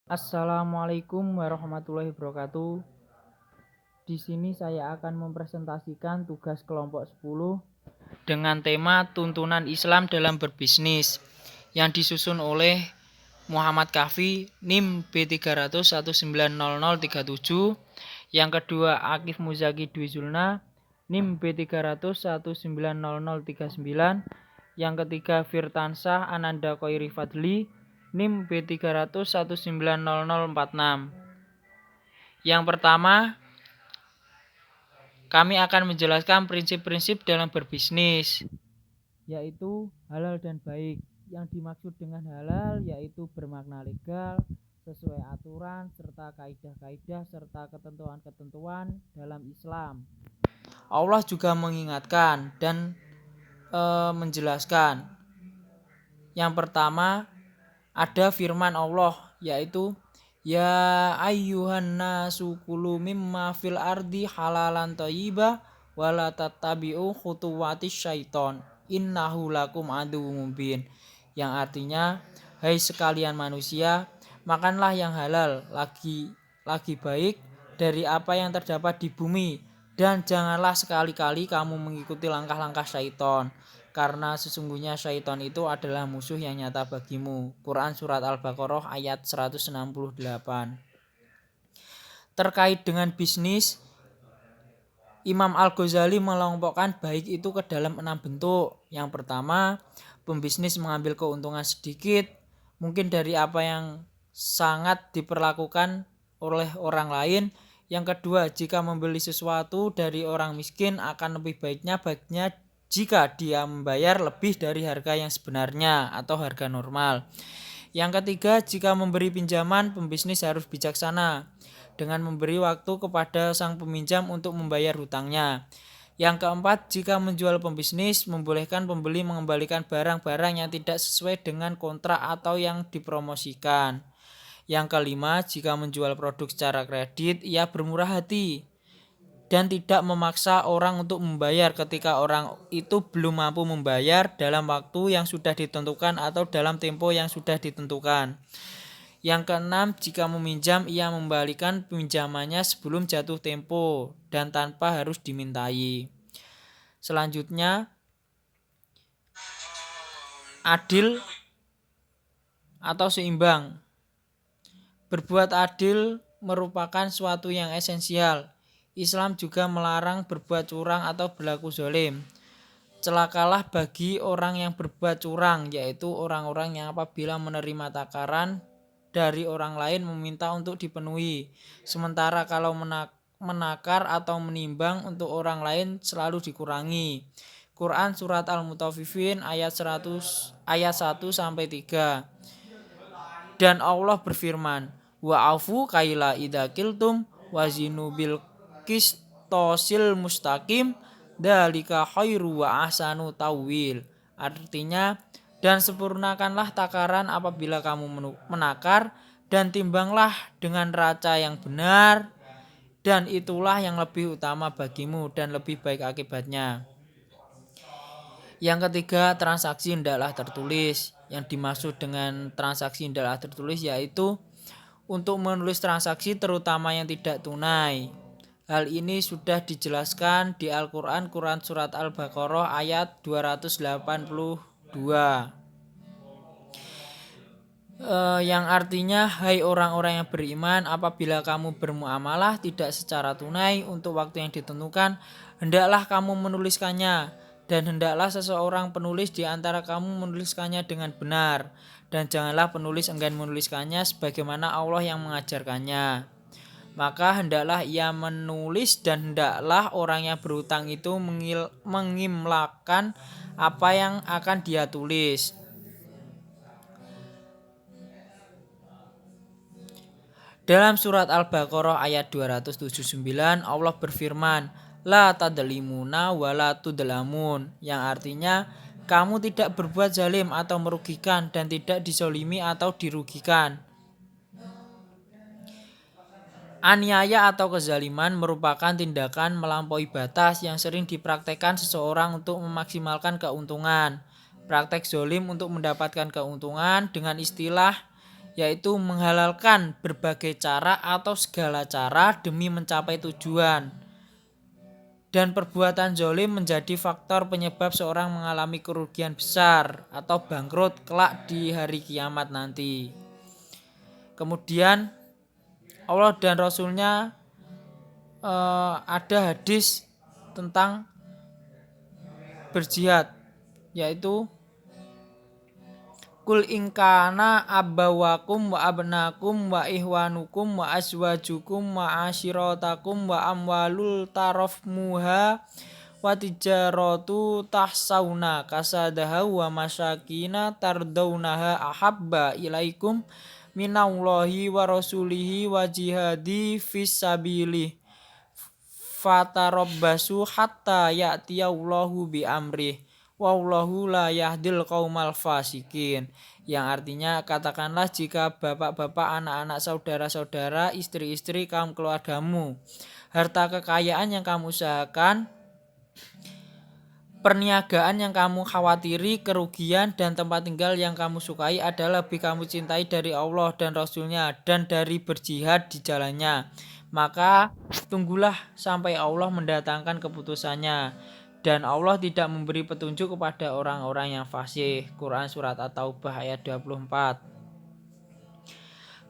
Assalamualaikum warahmatullahi wabarakatuh. Di sini saya akan mempresentasikan tugas kelompok 10 dengan tema tuntunan Islam dalam berbisnis yang disusun oleh Muhammad Kafi NIM B300190037, yang kedua Akif Muzaki Dwi Zulna NIM B300190039, yang ketiga Firtansah Ananda Koiri Fadli NIM B300190046. Yang pertama, kami akan menjelaskan prinsip-prinsip dalam berbisnis, yaitu halal dan baik. Yang dimaksud dengan halal yaitu bermakna legal, sesuai aturan, serta kaidah-kaidah serta ketentuan-ketentuan dalam Islam. Allah juga mengingatkan dan menjelaskan. Yang pertama, ada firman Allah, yaitu ya ayyuhan nasu kulu mimma fil ardi halalan thayyiba wala tattabi'u khutuwatis syaiton innahu lakum aduwwum mubin, yang artinya hai sekalian manusia, makanlah yang halal lagi baik dari apa yang terdapat di bumi, dan janganlah sekali-kali kamu mengikuti langkah-langkah syaiton, karena sesungguhnya syaitan itu adalah musuh yang nyata bagimu. Quran Surat Al-Baqarah ayat 168. Terkait dengan bisnis, Imam Al-Ghazali mengelompokkan baik itu ke dalam 6 bentuk. Yang pertama, pembisnis mengambil keuntungan sedikit, mungkin dari apa yang sangat diperlakukan oleh orang lain. Yang kedua, jika membeli sesuatu dari orang miskin akan lebih baiknya jika dia membayar lebih dari harga yang sebenarnya atau harga normal. Yang ketiga, jika memberi pinjaman, pembisnis harus bijaksana dengan memberi waktu kepada sang peminjam untuk membayar hutangnya. Yang keempat, jika menjual, pembisnis membolehkan pembeli mengembalikan barang-barang yang tidak sesuai dengan kontrak atau yang dipromosikan. Yang kelima, jika menjual produk secara kredit, ia bermurah hati dan tidak memaksa orang untuk membayar ketika orang itu belum mampu membayar dalam waktu yang sudah ditentukan atau dalam tempo yang sudah ditentukan. Yang keenam, jika meminjam, ia membalikan pinjamannya sebelum jatuh tempo dan tanpa harus dimintai. Selanjutnya, adil atau seimbang. Berbuat adil merupakan suatu yang esensial. Islam juga melarang berbuat curang atau berlaku zalim. Celakalah bagi orang yang berbuat curang, yaitu orang-orang yang apabila menerima takaran dari orang lain meminta untuk dipenuhi. Sementara kalau menakar atau menimbang untuk orang lain selalu dikurangi. Quran Surat Al-Mutaffifin ayat 1 sampai 3. Dan Allah berfirman, wa'afu kaila idza qiltum wazinu bil qistosil mustaqim dzalika khairu wa ahsanu tawil. Artinya, dan sempurnakanlah takaran apabila kamu menakar, dan timbanglah dengan raca yang benar, dan itulah yang lebih utama bagimu dan lebih baik akibatnya. Yang ketiga, transaksi hendaklah tertulis. Yang dimaksud dengan transaksi hendaklah tertulis yaitu untuk menulis transaksi terutama yang tidak tunai. Hal ini sudah dijelaskan di Al-Quran, Quran Surat Al-Baqarah ayat 282. Yang artinya, hai orang-orang yang beriman, apabila kamu bermuamalah tidak secara tunai untuk waktu yang ditentukan, hendaklah kamu menuliskannya, dan hendaklah seseorang penulis di antara kamu menuliskannya dengan benar, dan janganlah penulis enggan menuliskannya sebagaimana Allah yang mengajarkannya. Maka hendaklah ia menulis, dan hendaklah orang yang berhutang itu mengimlakan apa yang akan dia tulis. Dalam surat Al-Baqarah ayat 279, Allah berfirman, la tadlimuna wa la tudlamun, yang artinya kamu tidak berbuat zalim atau merugikan dan tidak dizalimi atau dirugikan. Aniaya atau kezaliman merupakan tindakan melampaui batas yang sering dipraktekkan seseorang untuk memaksimalkan keuntungan. Praktek zalim untuk mendapatkan keuntungan dengan istilah yaitu menghalalkan berbagai cara atau segala cara demi mencapai tujuan. Dan perbuatan zalim menjadi faktor penyebab seorang mengalami kerugian besar atau bangkrut kelak di hari kiamat nanti. Kemudian Allah dan Rasul-Nya ada hadis tentang berjihad, yaitu Kul ingkana abawakum wa abnakum wa ihwanukum wa azwajukum wa ashiratakum wa amwalul tarafmuha wa tijaratu tahsauna kasadaha wa masyakina tardaunaha ahabba ilaikum minallahi wa rasulihi wa jihadi fisabilih fatarabbasu hatta ya'tiyallahu bi amrih wallahu la yahdil qaumal fasikin. Yang artinya, katakanlah jika bapak-bapak, anak-anak, saudara-saudara, istri-istri kaum keluargamu, harta kekayaan yang kamu usahakan, perniagaan yang kamu khawatiri, kerugian, dan tempat tinggal yang kamu sukai adalah lebih kamu cintai dari Allah dan Rasul-Nya dan dari berjihad di jalannya, maka tunggulah sampai Allah mendatangkan keputusannya. Dan Allah tidak memberi petunjuk kepada orang-orang yang fasih. Quran Surat At-Taubah ayat 24.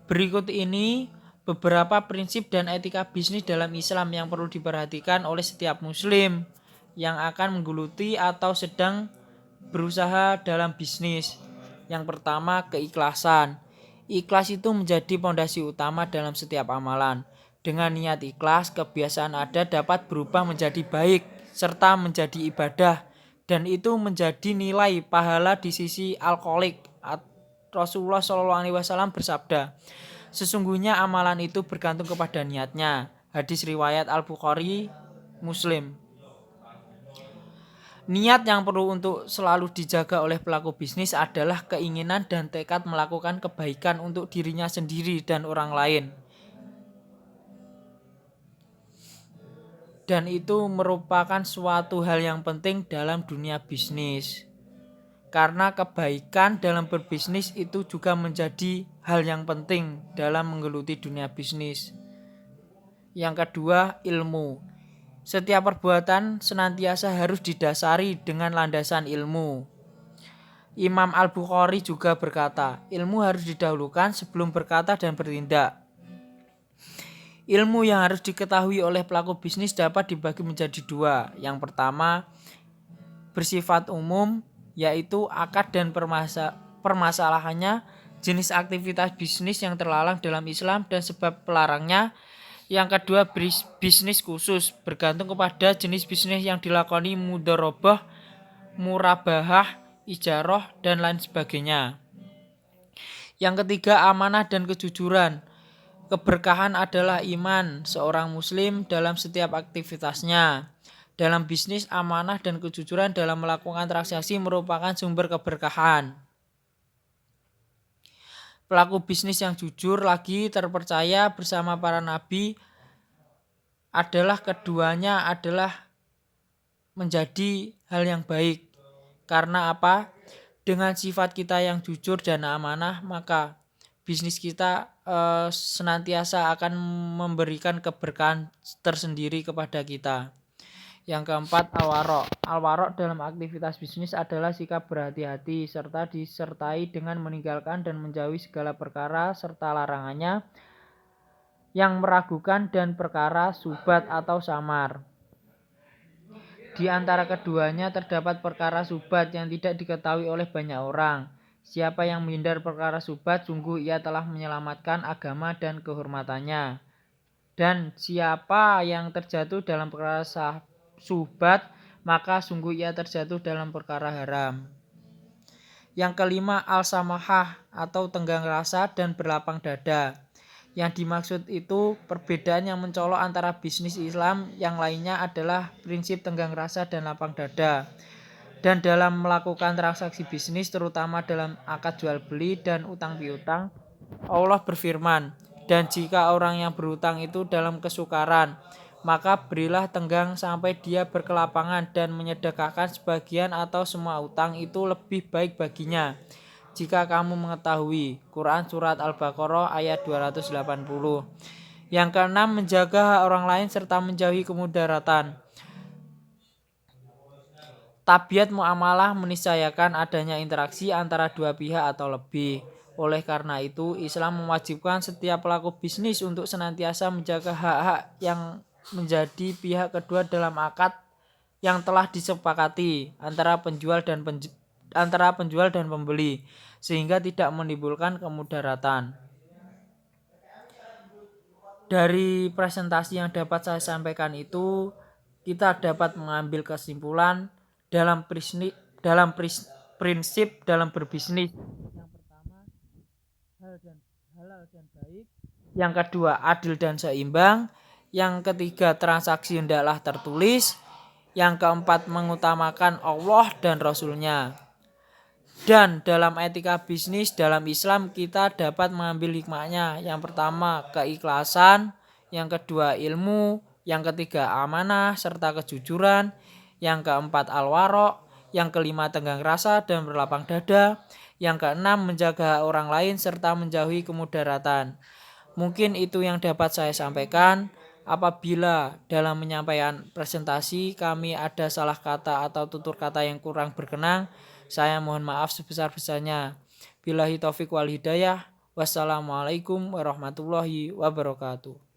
Berikut ini beberapa prinsip dan etika bisnis dalam Islam yang perlu diperhatikan oleh setiap muslim yang akan menggeluti atau sedang berusaha dalam bisnis. Yang pertama, keikhlasan. Ikhlas itu menjadi pondasi utama dalam setiap amalan. Dengan niat ikhlas, kebiasaan ada dapat berubah menjadi baik serta menjadi ibadah, dan itu menjadi nilai pahala di sisi alkoholik. Rasulullah SAW bersabda, sesungguhnya amalan itu bergantung kepada niatnya. Hadis riwayat Al-Bukhari, Muslim. Niat yang perlu untuk selalu dijaga oleh pelaku bisnis adalah keinginan dan tekad melakukan kebaikan untuk dirinya sendiri dan orang lain. Dan itu merupakan suatu hal yang penting dalam dunia bisnis. Karena kebaikan dalam berbisnis itu juga menjadi hal yang penting dalam menggeluti dunia bisnis. Yang kedua, ilmu. Setiap perbuatan senantiasa harus didasari dengan landasan ilmu. Imam Al-Bukhari juga berkata, ilmu harus didahulukan sebelum berkata dan bertindak. Ilmu yang harus diketahui oleh pelaku bisnis dapat dibagi menjadi dua. Yang pertama, bersifat umum, yaitu akad dan permasalahannya, jenis aktivitas bisnis yang terlarang dalam Islam dan sebab pelarangnya. Yang kedua, bisnis khusus, bergantung kepada jenis bisnis yang dilakoni, mudharabah, murabahah, ijarah, dan lain sebagainya. Yang ketiga, amanah dan kejujuran. Keberkahan adalah iman seorang muslim dalam setiap aktivitasnya. Dalam bisnis, amanah dan kejujuran dalam melakukan transaksi merupakan sumber keberkahan. Pelaku bisnis yang jujur lagi terpercaya bersama para nabi keduanya adalah menjadi hal yang baik. Karena apa? Dengan sifat kita yang jujur dan amanah, maka bisnis kita senantiasa akan memberikan keberkahan tersendiri kepada kita. Yang keempat, al-warok. Al-warok dalam aktivitas bisnis adalah sikap berhati-hati serta disertai dengan meninggalkan dan menjauhi segala perkara serta larangannya yang meragukan dan perkara subhat atau samar. Di antara keduanya terdapat perkara subhat yang tidak diketahui oleh banyak orang. Siapa yang menghindar perkara subhat, sungguh ia telah menyelamatkan agama dan kehormatannya. Dan siapa yang terjatuh dalam perkara subhat, maka sungguh ia terjatuh dalam perkara haram. Yang kelima, al-samahah atau tenggang rasa dan berlapang dada. Yang dimaksud itu perbedaan yang mencolok antara bisnis Islam yang lainnya adalah prinsip tenggang rasa dan lapang dada. Dan dalam melakukan transaksi bisnis, terutama dalam akad jual beli dan utang piutang, Allah berfirman, dan jika orang yang berutang itu dalam kesukaran, maka berilah tenggang sampai dia berkelapangan dan menyedekahkan sebagian atau semua utang itu lebih baik baginya. jika kamu mengetahui. Quran Surat Al-Baqarah ayat 280. Yang keenam, menjaga hak orang lain serta menjauhi kemudaratan. Tabiat muamalah meniscayakan adanya interaksi antara dua pihak atau lebih. Oleh karena itu, Islam mewajibkan setiap pelaku bisnis untuk senantiasa menjaga hak-hak yang menjadi pihak kedua dalam akad yang telah disepakati antara penjual dan pembeli, sehingga tidak menimbulkan kemudaratan. Dari presentasi yang dapat saya sampaikan itu, kita dapat mengambil kesimpulan dalam prinsip dalam berbisnis. Yang pertama, halal dan baik. Yang kedua, adil dan seimbang. Yang ketiga, transaksi hendaklah tertulis. Yang keempat, mengutamakan Allah dan Rasul-Nya. Dan dalam etika bisnis dalam Islam kita dapat mengambil hikmahnya. Yang pertama, keikhlasan. Yang kedua, ilmu. Yang ketiga, amanah serta kejujuran. Yang keempat, al-wara'. Yang kelima, tenggang rasa dan berlapang dada. Yang keenam, menjaga orang lain serta menjauhi kemudaratan. Mungkin itu yang dapat saya sampaikan. Apabila dalam menyampaikan presentasi kami ada salah kata atau tutur kata yang kurang berkenan, saya mohon maaf sebesar-besarnya. Billahi taufik wal hidayah. Wassalamualaikum warahmatullahi wabarakatuh.